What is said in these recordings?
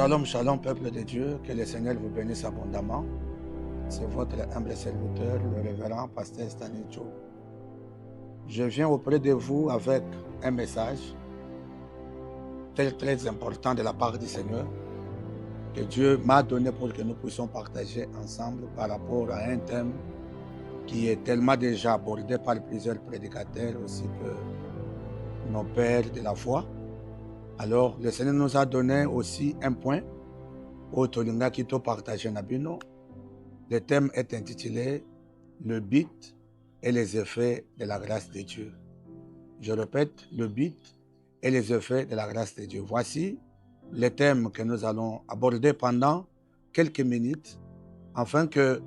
Shalom, shalom, peuple de Dieu, que le Seigneur vous bénisse abondamment. C'est votre humble serviteur, le révérend pasteur Stanley Joe. Je viens auprès de vous avec un message très important de la part du Seigneur que Dieu m'a donné pour que nous puissions partager ensemble par rapport à un thème qui est tellement déjà abordé par plusieurs prédicateurs aussi que nos pères de la foi. Alors, le Seigneur nous a donné aussi un point au Tolinga Kito partager Nabino. Le thème est intitulé Le but et les effets de la grâce de Dieu. Je répète, le but et les effets de la grâce de Dieu. Voici le thème que nous allons aborder pendant quelques minutes, afin que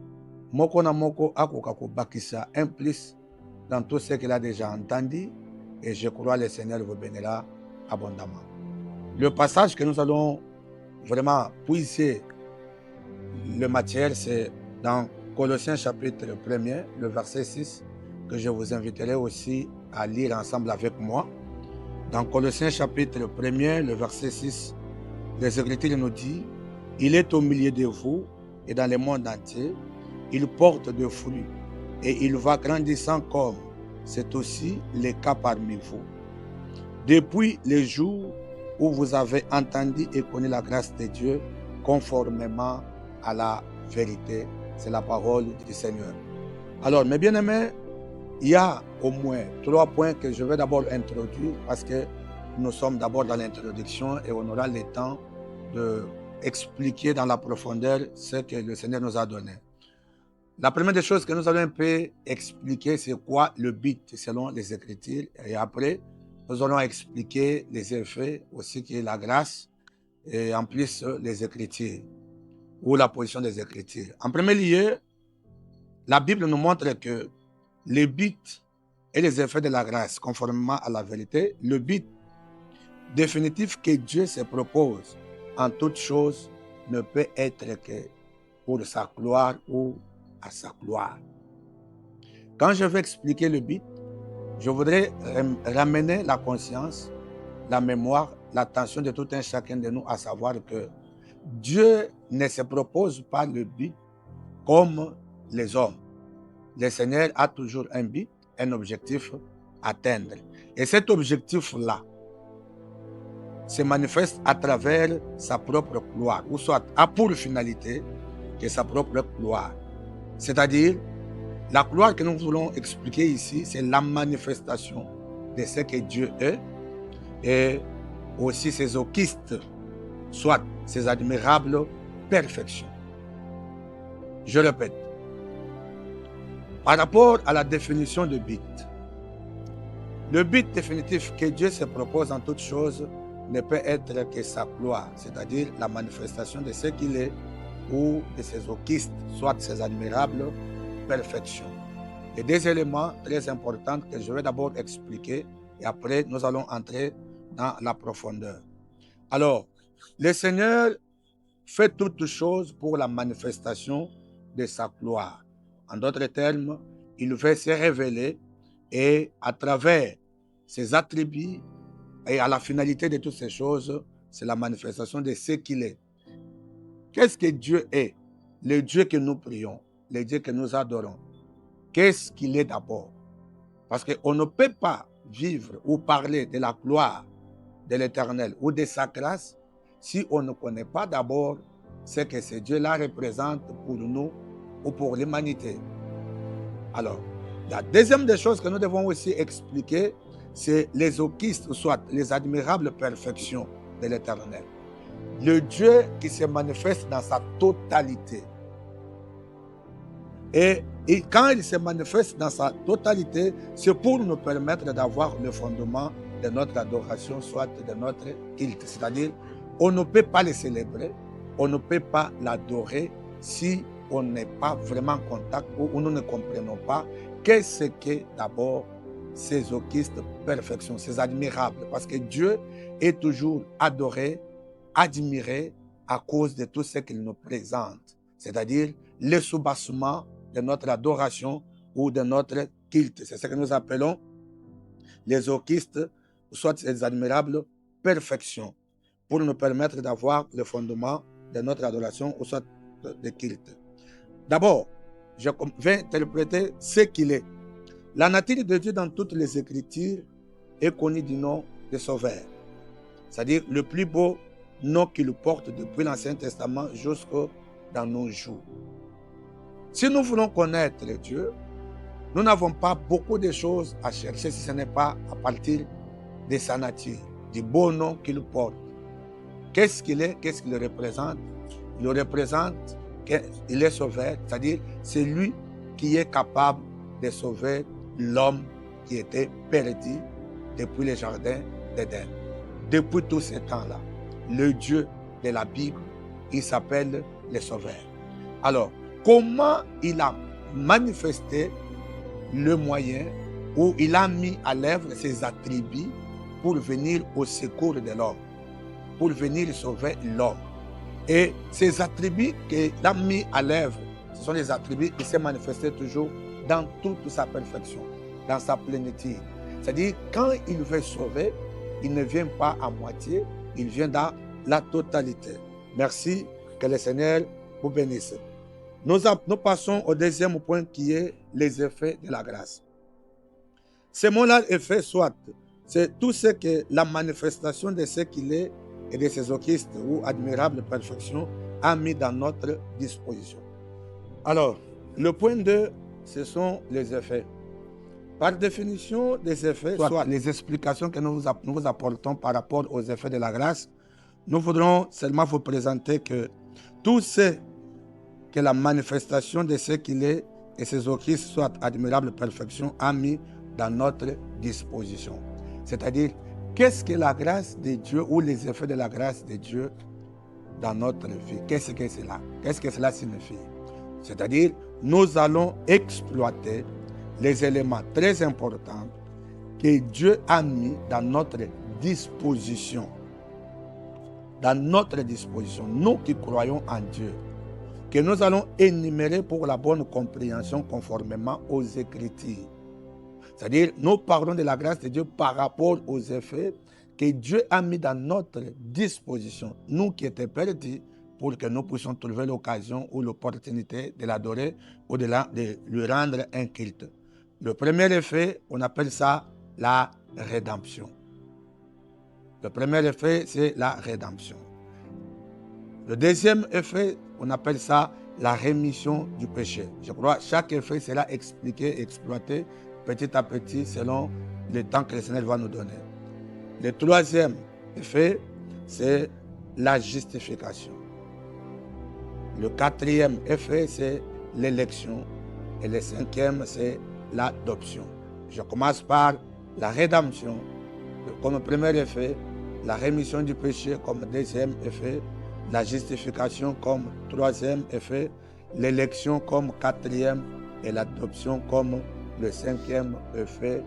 Moko na Moko Akokako Bakissa implique dans tout ce qu'il a déjà entendu, et je crois que le Seigneur vous bénira abondamment. Le passage que nous allons vraiment puiser le matière, c'est dans Colossiens chapitre 1er, le verset 6, que je vous inviterai aussi à lire ensemble avec moi. Dans Colossiens chapitre 1er, le verset 6, les Écritures nous dit « Il est au milieu de vous et dans le monde entier, il porte de fruits et il va grandissant comme c'est aussi le cas parmi vous. Depuis les jours où vous avez entendu et connu la grâce de Dieu conformément à la vérité. » C'est la parole du Seigneur. Alors, mes bien-aimés, il y a au moins 3 points que je vais d'abord introduire parce que nous sommes d'abord dans l'introduction et on aura le temps d'expliquer dans la profondeur ce que le Seigneur nous a donné. La première des choses que nous allons un peu expliquer, c'est quoi le but selon les Écritures. Et après, nous allons expliquer les effets aussi qui est la grâce et en plus les Écritures ou la position des Écritures. En premier lieu, la Bible nous montre que le but et les effets de la grâce, conformément à la vérité, le but définitif que Dieu se propose en toutes choses ne peut être que pour sa gloire ou à sa gloire. Quand je vais expliquer le but, je voudrais ramener la conscience, la mémoire, l'attention de tout un chacun de nous à savoir que Dieu ne se propose pas le but comme les hommes. Le Seigneur a toujours un but, un objectif à atteindre. Et cet objectif-là se manifeste à travers sa propre gloire, ou soit a pour finalité que sa propre gloire. C'est-à-dire, la gloire que nous voulons expliquer ici, c'est la manifestation de ce que Dieu est et aussi ses okistes, soit ses admirables perfections. Je répète, par rapport à la définition de but, le but définitif que Dieu se propose en toutes choses ne peut être que sa gloire, c'est-à-dire la manifestation de ce qu'il est ou de ses okistes, soit ses admirables perfections. Et des éléments très importants que je vais d'abord expliquer et après nous allons entrer dans la profondeur. Alors, le Seigneur fait toutes choses pour la manifestation de sa gloire. En d'autres termes, il veut se révéler et à travers ses attributs et à la finalité de toutes ces choses, c'est la manifestation de ce qu'il est. Qu'est-ce que Dieu est? Le Dieu que nous prions, le Dieu que nous adorons. Qu'est-ce qu'il est d'abord? Parce qu'on ne peut pas vivre ou parler de la gloire de l'Éternel ou de sa grâce si on ne connaît pas d'abord ce que ce Dieu-là représente pour nous ou pour l'humanité. Alors, la deuxième des choses que nous devons aussi expliquer, c'est les okistes, soit les admirables perfections de l'Éternel. Le Dieu qui se manifeste dans sa totalité. Et quand il se manifeste dans sa totalité, c'est pour nous permettre d'avoir le fondement de notre adoration, soit de notre culte. C'est-à-dire, on ne peut pas le célébrer, on ne peut pas l'adorer si on n'est pas vraiment en contact ou nous ne comprenons pas qu'est-ce que d'abord ces okistes perfections, ces admirables. Parce que Dieu est toujours adoré, admiré à cause de tout ce qu'il nous présente. C'est-à-dire le soubassement de notre adoration ou de notre culte. C'est ce que nous appelons les okistes, soit les admirables perfections. pour nous permettre d'avoir le fondement de notre adoration ou soit de culte. D'abord, je vais interpréter ce qu'il est. La nature de Dieu dans toutes les Écritures est connue du nom de Sauveur. C'est-à-dire le plus beau nom qu'il porte depuis l'Ancien Testament jusqu'à dans nos jours. Si nous voulons connaître Dieu, nous n'avons pas beaucoup de choses à chercher si ce n'est pas à partir de sa nature, du beau nom qu'il porte. Qu'est-ce qu'il est? Qu'est-ce qu'il représente? Il représente qu'il est sauveur, c'est-à-dire c'est lui qui est capable de sauver l'homme qui était perdu depuis le jardin d'Éden. Depuis tous ces temps-là, le Dieu de la Bible, il s'appelle le Sauveur. Alors, comment il a manifesté le moyen où il a mis à l'œuvre ses attributs pour venir au secours de l'homme, pour venir sauver l'homme. Et ces attributs qu'il a mis à l'œuvre, ce sont des attributs qui s'est manifestés toujours dans toute sa perfection, dans sa plénitude. C'est-à-dire, quand il veut sauver, il ne vient pas à moitié, il vient dans la totalité. Merci, que le Seigneur vous bénisse. Nous passons au deuxième point qui est les effets de la grâce. Ce mot-là, effet, soit, c'est tout ce que la manifestation de ce qu'il est et de ses ochistes ou admirable perfection a mis dans notre disposition. Alors, le point 2, ce sont les effets. Par définition, des effets, soit les explications que nous vous apportons par rapport aux effets de la grâce, nous voudrons seulement vous présenter que tout ce que la manifestation de ce qu'il est et ses ochistes, soit admirable perfection, a mis dans notre disposition. C'est-à-dire, qu'est-ce que la grâce de Dieu ou les effets de la grâce de Dieu dans notre vie? Qu'est-ce que cela? Qu'est-ce que cela signifie? C'est-à-dire, nous allons exploiter les éléments très importants que Dieu a mis dans notre disposition. Dans notre disposition, nous qui croyons en Dieu, que nous allons énumérer pour la bonne compréhension conformément aux Écritures. C'est-à-dire, nous parlons de la grâce de Dieu par rapport aux effets que Dieu a mis dans notre disposition, nous qui étions perdus, pour que nous puissions trouver l'occasion ou l'opportunité de l'adorer ou de lui rendre un culte. Le premier effet, on appelle ça la rédemption. Le premier effet, c'est la rédemption. Le deuxième effet, on appelle ça la rémission du péché. Je crois que chaque effet sera expliqué, exploité petit à petit selon le temps que le Seigneur va nous donner. Le troisième effet, c'est la justification. Le quatrième effet, c'est l'élection. Et le cinquième, c'est l'adoption. Je commence par la rédemption comme premier effet, la rémission du péché comme deuxième effet, la justification comme troisième effet, l'élection comme quatrième et l'adoption comme le cinquième effet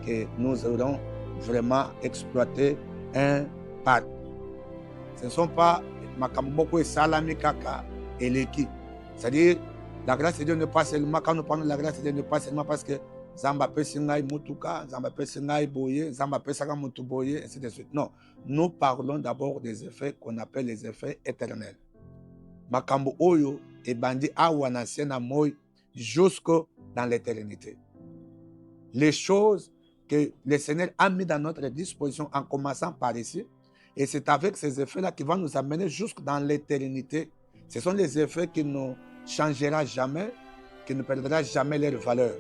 que nous aurons vraiment exploité un par. Ce ne sont pas Makamboko et Salami Kaka et l'équipe. C'est-à-dire, la grâce de Dieu n'est pas seulement, quand nous parlons de la grâce de Dieu, n'est pas seulement parce que Zamba peut singai mutuka, Zamba peut singai boye, Zamba peut saka mutu boye, ainsi de suite. Non, nous parlons d'abord des effets qu'on appelle les effets éternels. Makambo oyo et bandi awana sena moy jusque dans l'éternité. Les choses que le Seigneur a mis dans notre disposition en commençant par ici, et c'est avec ces effets-là qui vont nous amener jusque dans l'éternité. Ce sont les effets qui ne changeront jamais, qui ne perdront jamais leur valeur.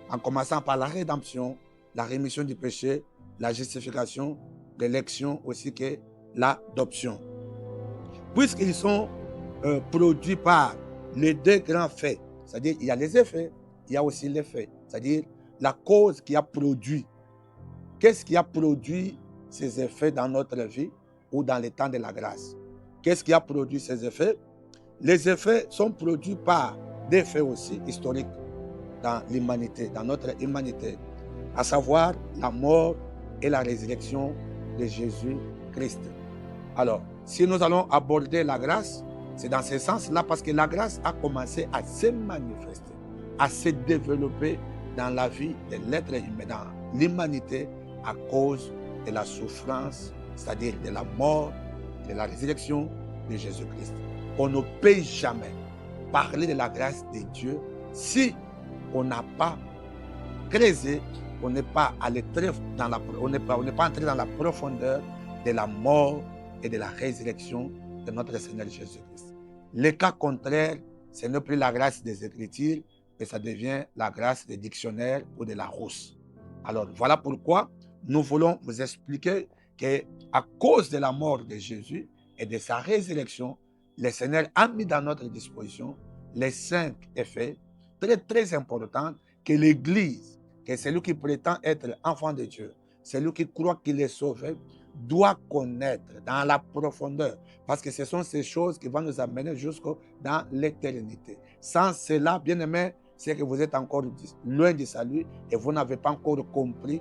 En commençant par la rédemption, la rémission du péché, la justification, l'élection aussi que l'adoption. Puisqu'ils sont produits par les deux grands faits, c'est-à-dire il y a les effets, il y a aussi les faits, c'est-à-dire la cause qui a produit. Qu'est-ce qui a produit ces effets dans notre vie ou dans les temps de la grâce? Qu'est-ce qui a produit ces effets? Les effets sont produits par des faits aussi historiques dans l'humanité, dans notre humanité, à savoir la mort et la résurrection de Jésus-Christ. Alors, si nous allons aborder la grâce, c'est dans ce sens-là parce que la grâce a commencé à se manifester, à se développer dans la vie de l'être humain, dans l'humanité, à cause de la souffrance, c'est-à-dire de la mort de la résurrection de Jésus-Christ. On ne peut jamais parler de la grâce de Dieu si on n'a pas creusé, on n'est pas allé très dans la, on n'est pas entré dans la profondeur de la mort et de la résurrection de notre Seigneur Jésus-Christ. Le cas contraire, ce n'est plus la grâce des Écritures, mais ça devient la grâce des dictionnaires ou de la rousse. Alors voilà pourquoi nous voulons vous expliquer qu'à cause de la mort de Jésus et de sa résurrection, le Seigneur a mis dans notre disposition les 5 effets très très importants que l'Église, que celui qui prétend être enfant de Dieu, celui qui croit qu'il est sauvé, doit connaître dans la profondeur, parce que ce sont ces choses qui vont nous amener jusqu'au dans l'éternité. Sans cela, bien aimé, c'est que vous êtes encore loin du salut et vous n'avez pas encore compris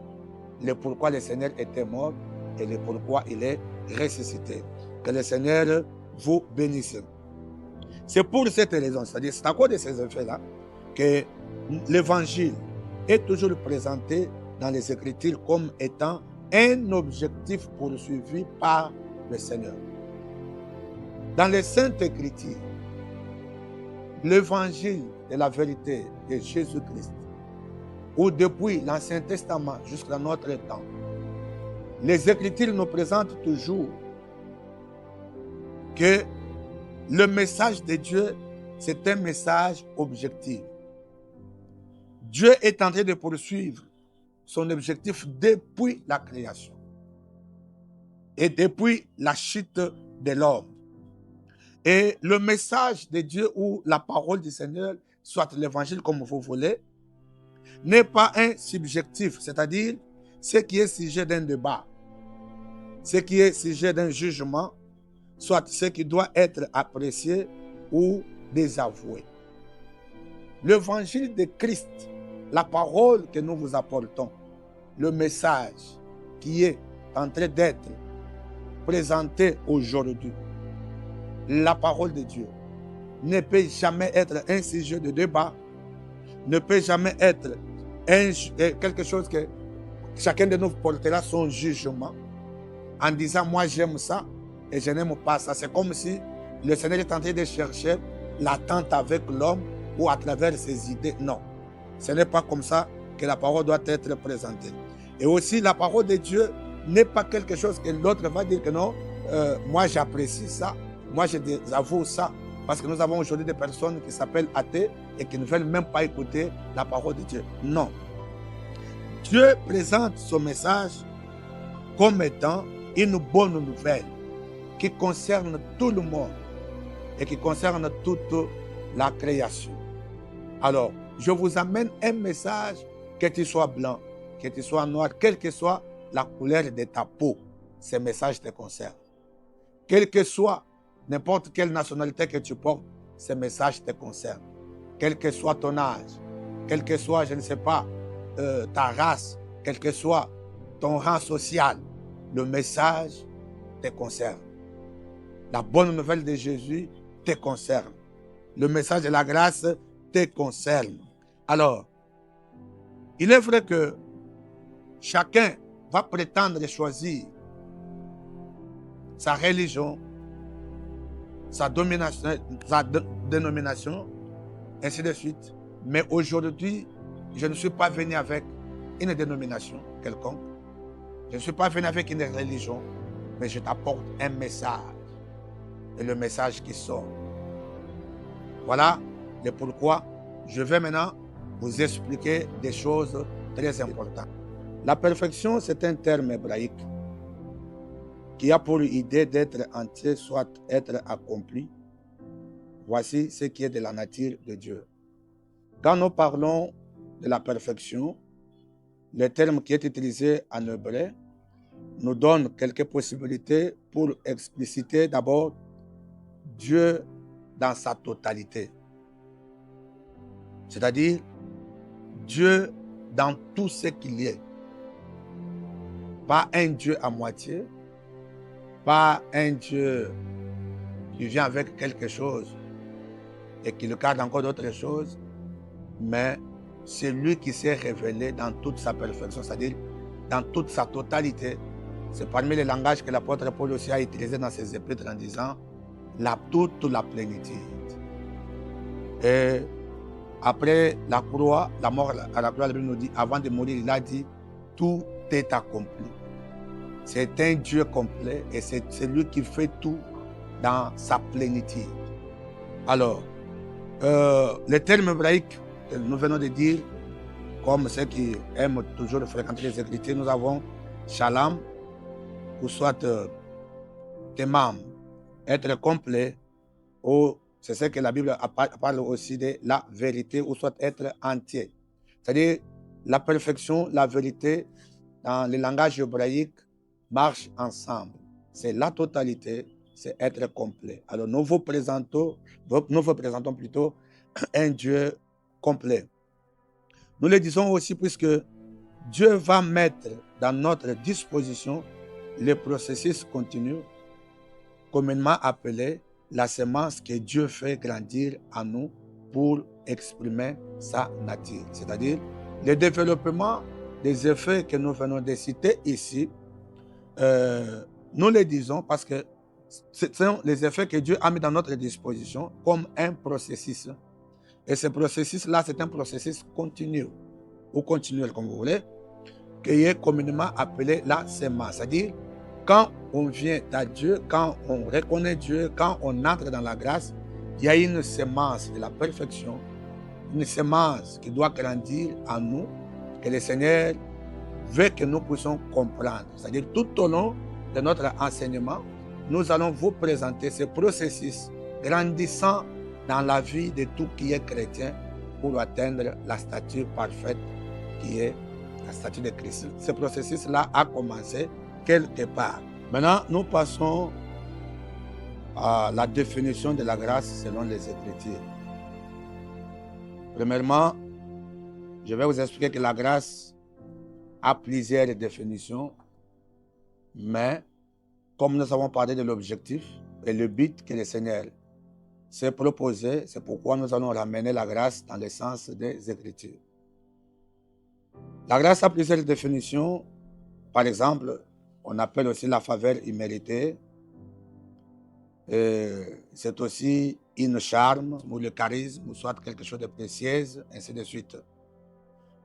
le pourquoi le Seigneur était mort et le pourquoi il est ressuscité. Que le Seigneur vous bénisse. C'est pour cette raison, c'est-à-dire c'est à cause de ces effets-là que l'évangile est toujours présenté dans les Écritures comme étant un objectif poursuivi par le Seigneur. Dans les Saintes Écritures, l'évangile de la vérité de Jésus-Christ, ou depuis l'Ancien Testament jusqu'à notre temps, les Écritures nous présentent toujours que le message de Dieu, c'est un message objectif. Dieu est en train de poursuivre son objectif depuis la création et depuis la chute de l'homme. Et le message de Dieu ou la parole du Seigneur, soit l'évangile comme vous voulez, n'est pas un subjectif, c'est-à-dire ce qui est sujet d'un débat, ce qui est sujet d'un jugement, soit ce qui doit être apprécié ou désavoué. L'évangile de Christ, la parole que nous vous apportons, le message qui est en train d'être présenté aujourd'hui, la parole de Dieu ne peut jamais être un sujet de débat, ne peut jamais être quelque chose que chacun de nous portera son jugement en disant moi j'aime ça et je n'aime pas ça. C'est comme si le Seigneur est en train de chercher l'attente avec l'homme ou à travers ses idées. Non, ce n'est pas comme ça que la parole doit être présentée. Et aussi la parole de Dieu n'est pas quelque chose que l'autre va dire que non, moi j'apprécie ça, moi je désavoue ça. Parce que nous avons aujourd'hui des personnes qui s'appellent athées et qui ne veulent même pas écouter la parole de Dieu. Non. Dieu présente son message comme étant une bonne nouvelle qui concerne tout le monde et qui concerne toute la création. Alors, je vous amène un message, que tu sois blanc, que tu sois noir, quelle que soit la couleur de ta peau, ce message te concerne. Quelle que soit n'importe quelle nationalité que tu portes, ce message te concerne. Quel que soit ton âge, quel que soit, je ne sais pas, ta race, quel que soit ton rang social, le message te concerne. La bonne nouvelle de Jésus te concerne. Le message de la grâce te concerne. Alors, il est vrai que chacun va prétendre choisir sa religion, sa dénomination, ainsi de suite. Mais aujourd'hui, je ne suis pas venu avec une dénomination quelconque. Je ne suis pas venu avec une religion, mais je t'apporte un message. Et le message qui sort. Voilà le pourquoi je vais maintenant vous expliquer des choses très importantes. La perfection, c'est un terme hébraïque qui a pour idée d'être entier, soit être accompli. Voici ce qui est de la nature de Dieu. Quand nous parlons de la perfection, le terme qui est utilisé en hébreu nous donne quelques possibilités pour expliciter d'abord Dieu dans sa totalité. C'est-à-dire Dieu dans tout ce qu'il est. Pas un Dieu à moitié, pas un Dieu qui vient avec quelque chose et qui le cadre encore d'autres choses, mais c'est lui qui s'est révélé dans toute sa perfection, c'est-à-dire dans toute sa totalité, C'est parmi les langages que l'apôtre Paul aussi a utilisé dans ses épîtres en disant toute la plénitude. Et après la croix, la mort à la croix, la Bible nous dit, avant de mourir, il a dit, tout est accompli. C'est un Dieu complet et c'est lui qui fait tout dans sa plénitude. Alors, le terme hébraïque que nous venons de dire, comme ceux qui aiment toujours fréquenter les Écritures, nous avons shalom, ou soit temam, être complet, ou c'est ce que la Bible parle aussi de la vérité, ou soit être entier. C'est-à-dire, la perfection, la vérité, dans le langage hébraïque, marchent ensemble. C'est la totalité, c'est être complet. Alors, nous vous présentons plutôt un Dieu complet. Nous le disons aussi puisque Dieu va mettre dans notre disposition le processus continu, communément appelé la semence que Dieu fait grandir en nous pour exprimer sa nature. C'est-à-dire le développement des effets que nous venons de citer ici. Nous les disons parce que ce sont les effets que Dieu a mis dans notre disposition comme un processus. Et ce processus-là, c'est un processus continu, ou continuel, comme vous voulez, qui est communément appelé la sémence. C'est-à-dire, quand on vient à Dieu, quand on reconnaît Dieu, quand on entre dans la grâce, il y a une sémence de la perfection, une sémence qui doit grandir en nous, que le Seigneur veut que nous puissions comprendre. C'est-à-dire, tout au long de notre enseignement, nous allons vous présenter ce processus grandissant dans la vie de tout qui est chrétien pour atteindre la stature parfaite qui est la stature de Christ. Ce processus-là a commencé quelque part. Maintenant, nous passons à la définition de la grâce selon les Écritures. Premièrement, je vais vous expliquer que la grâce a plusieurs définitions, mais comme nous avons parlé de l'objectif et le but que le Seigneur s'est proposé, c'est pourquoi nous allons ramener la grâce dans le sens des Écritures. La grâce a plusieurs définitions. Par exemple, on appelle aussi la faveur imméritée. C'est aussi une charme ou le charisme, ou soit quelque chose de précieux, ainsi de suite.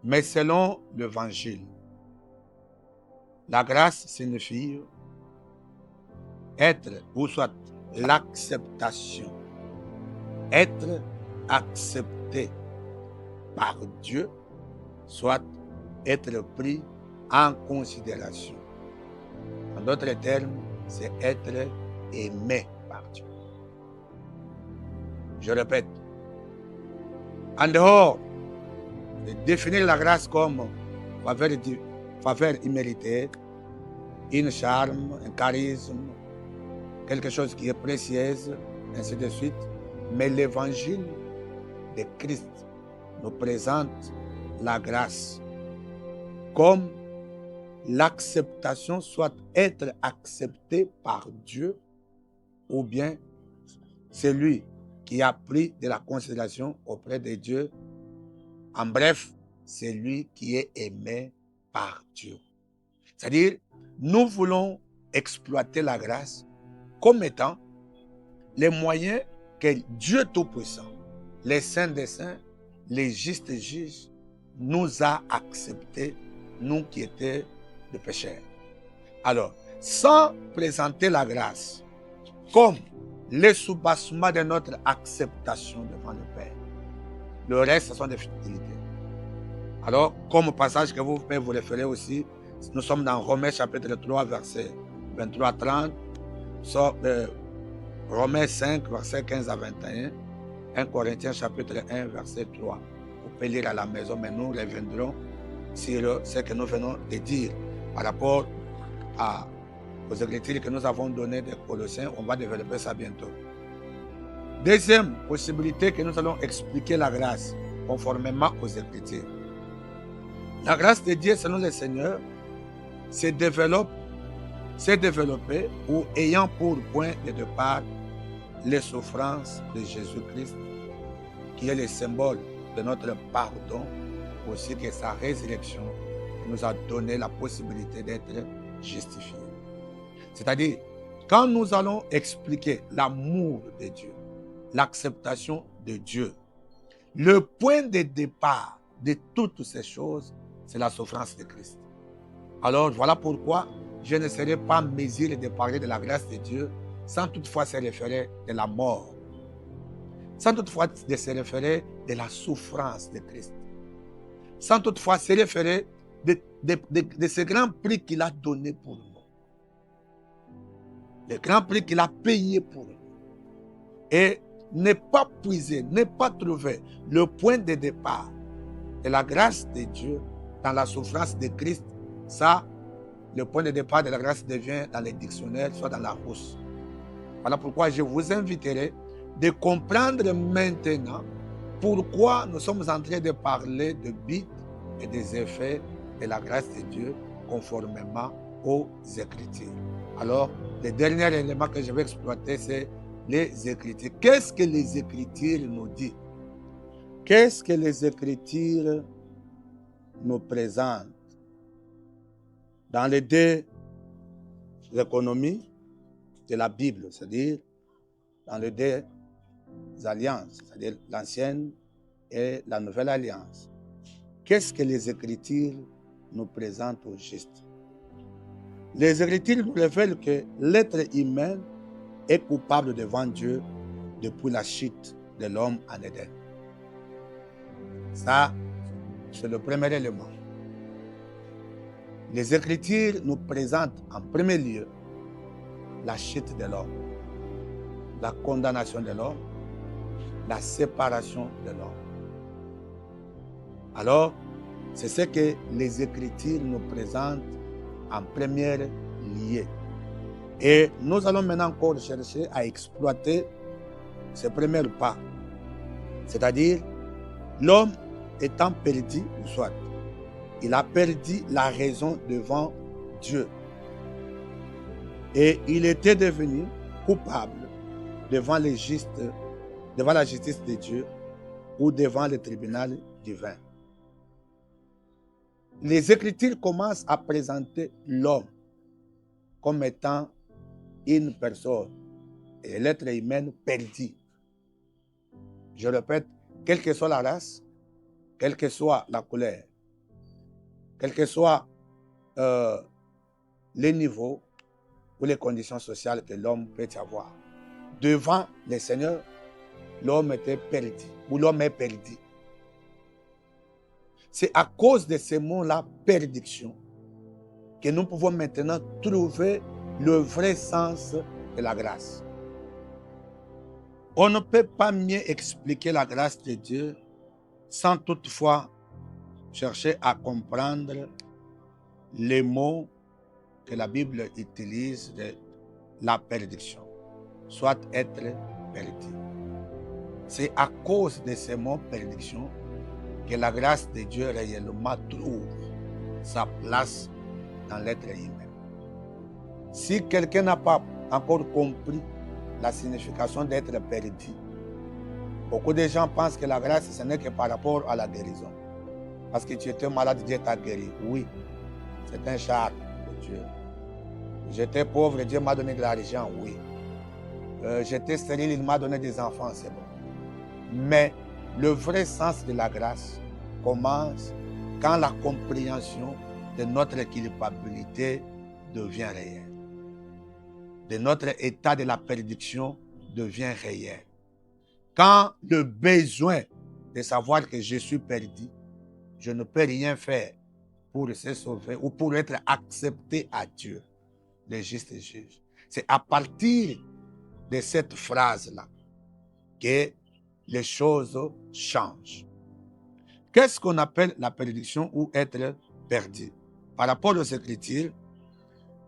Mais selon l'Évangile, la grâce signifie être, ou soit l'acceptation. Être accepté par Dieu, soit être pris en considération. En d'autres termes, c'est être aimé par Dieu. Je répète, en dehors de définir la grâce comme faveur imméritée, une charme, un charisme, quelque chose qui est précieux, ainsi de suite, mais l'évangile de Christ nous présente la grâce comme l'acceptation, soit être accepté par Dieu, ou bien celui qui a pris de la considération auprès de Dieu. En bref, c'est lui qui est aimé par Dieu. C'est-à-dire, nous voulons exploiter la grâce comme étant les moyens que Dieu Tout-Puissant, les saints des saints, les justes juges, nous a acceptés, nous qui étions des pécheurs. Alors, sans présenter la grâce comme le soubassement de notre acceptation devant le Père, le reste, ce sont des futilités. Alors, comme passage que vous pouvez vous référer aussi, nous sommes dans Romains chapitre 3, verset 23-30, Romains 5, verset 15 à 21, 1 Corinthiens chapitre 1, verset 3. Vous pouvez lire à la maison, mais nous reviendrons sur ce que nous venons de dire par rapport aux Écritures que nous avons données des Colossiens. On va développer ça bientôt. Deuxième possibilité que nous allons expliquer la grâce conformément aux Écritures. La grâce de Dieu selon le Seigneur s'est développée ou ayant pour point de départ les souffrances de Jésus-Christ, qui est le symbole de notre pardon, aussi que sa résurrection nous a donné la possibilité d'être justifiés. C'est-à-dire, quand nous allons expliquer l'amour de Dieu, l'acceptation de Dieu, le point de départ de toutes ces choses, c'est la souffrance de Christ. Alors, voilà pourquoi je ne serai pas mesure de parler de la grâce de Dieu sans toutefois se référer de la mort, sans toutefois de se référer de la souffrance de Christ, sans toutefois se référer de ce grand prix qu'il a donné pour nous, le grand prix qu'il a payé pour nous. Et ne pas puiser, ne pas trouver le point de départ de la grâce de Dieu dans la souffrance de Christ, ça, le point de départ de la grâce devient dans les dictionnaires, soit dans la rousse. Voilà pourquoi je vous inviterai de comprendre maintenant pourquoi nous sommes en train de parler de buts et des effets de la grâce de Dieu conformément aux Écritures. Alors, le dernier élément que je vais exploiter, c'est les Écritures. Qu'est-ce que les Écritures nous disent? Qu'est-ce que les Écritures nous présentent? Dans les deux économies de la Bible, c'est-à-dire dans les deux alliances, c'est-à-dire l'ancienne et la nouvelle alliance. Qu'est-ce que les Écritures nous présentent au juste? Les Écritures nous révèlent que l'être humain est coupable devant Dieu depuis la chute de l'homme en Éden. Ça, c'est le premier élément. Les Écritures nous présentent en premier lieu la chute de l'homme, la condamnation de l'homme, la séparation de l'homme. Alors, c'est ce que les Écritures nous présentent en premier lieu. Et nous allons maintenant encore chercher à exploiter ce premier pas. C'est-à-dire, l'homme étant perdu, ou soit, il a perdu la raison devant Dieu. Et il était devenu coupable devant la justice de Dieu ou devant le tribunal divin. Les Écritures commencent à présenter l'homme comme étant une personne et l'être humain perdu. Je répète, quelle que soit la race, quelle que soit la couleur, quel que soit les niveaux ou les conditions sociales que l'homme peut avoir, devant le Seigneur, l'homme était perdu, ou l'homme est perdu. C'est à cause de ce mot-là, perdition, que nous pouvons maintenant trouver le vrai sens de la grâce. On ne peut pas mieux expliquer la grâce de Dieu sans toutefois chercher à comprendre les mots que la Bible utilise de la perdition, soit être perdu. C'est à cause de ces mots perdition que la grâce de Dieu réellement trouve sa place dans l'être humain. Si quelqu'un n'a pas encore compris la signification d'être perdu, beaucoup de gens pensent que la grâce, ce n'est que par rapport à la guérison. Parce que tu étais malade, Dieu t'a guéri. Oui, c'est un charme de Dieu. J'étais pauvre, Dieu m'a donné de l'argent. Oui. J'étais stérile, il m'a donné des enfants, c'est bon. Mais le vrai sens de la grâce commence quand la compréhension de notre culpabilité devient réelle. De notre état de la perdition devient réel. Quand le besoin de savoir que je suis perdu, je ne peux rien faire pour se sauver ou pour être accepté à Dieu, le juste juge. C'est à partir de cette phrase-là que les choses changent. Qu'est-ce qu'on appelle la perdition ou être perdu? Par rapport aux Écritures,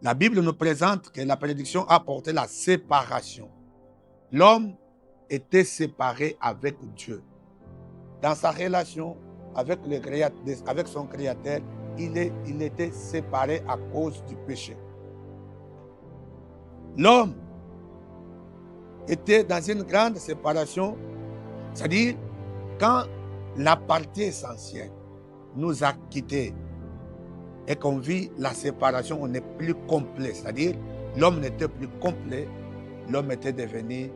la Bible nous présente que la perdition a apporté la séparation. L'homme était séparé avec Dieu. Dans sa relation avec son Créateur, il était séparé à cause du péché. L'homme était dans une grande séparation, c'est-à-dire quand la partie essentielle nous a quittés et qu'on vit la séparation, on n'est plus complet, c'est-à-dire l'homme n'était plus complet, l'homme était devenu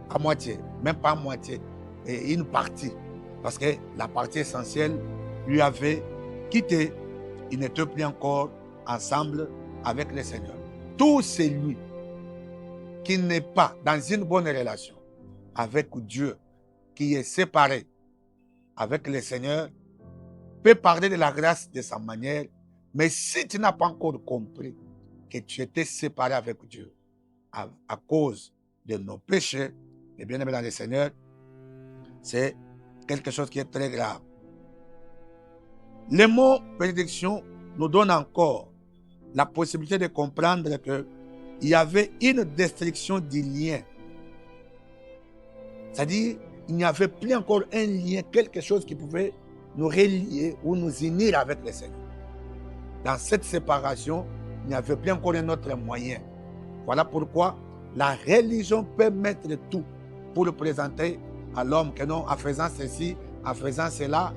à moitié, même pas à moitié, et une partie. Parce que la partie essentielle lui avait quitté. Il n'était plus encore ensemble avec le Seigneur. Tout celui qui n'est pas dans une bonne relation avec Dieu, qui est séparé avec le Seigneur, peut parler de la grâce de sa manière, mais si tu n'as pas encore compris que tu étais séparé avec Dieu à cause de nos péchés, et bien aimé dans le Seigneur, c'est quelque chose qui est très grave. Le mot bénédiction nous donne encore la possibilité de comprendre qu'il y avait une destruction du lien. C'est-à-dire, il n'y avait plus encore un lien, quelque chose qui pouvait nous relier ou nous unir avec le Seigneur. Dans cette séparation, il n'y avait plus encore un autre moyen. Voilà pourquoi la religion peut mettre tout pour le présenter à l'homme que non, en faisant ceci, en faisant cela,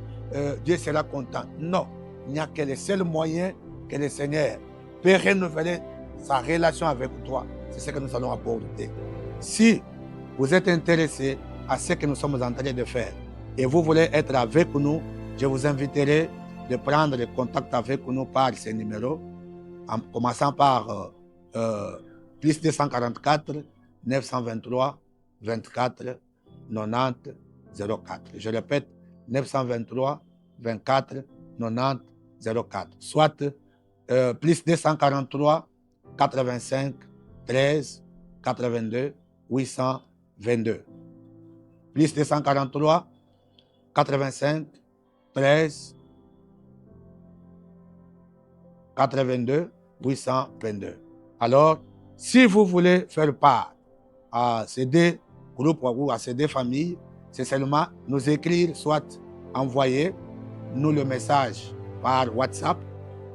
Dieu sera content. Non, il n'y a que le seul moyen que le Seigneur peut renouveler sa relation avec toi. C'est ce que nous allons aborder. Si vous êtes intéressé à ce que nous sommes en train de faire et vous voulez être avec nous, je vous inviterai de prendre contact avec nous par ces numéros, en commençant par plus 244 923 24 90 04. Je répète, 923 24 90 04. Soit plus 243 85 13 82 822. Plus 243 85 13 82 822. Alors, si vous voulez faire part à ces deux groupes ou à ces deux familles, c'est seulement nous écrire, soit envoyer nous le message par WhatsApp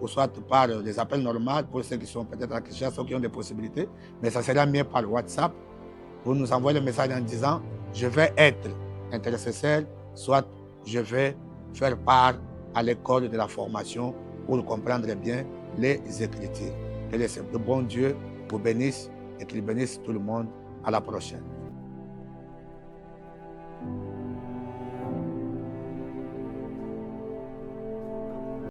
ou soit par des appels normaux pour ceux qui sont peut-être à Kinshasa ou qui ont des possibilités, mais ça sera mieux par WhatsApp. Vous nous envoyez le message en disant « Je vais être intercesseur », soit « Je vais faire part à l'école de la formation pour comprendre bien les Écritures ». Que le bon Dieu vous bénisse et qu'il bénisse tout le monde. À la prochaine.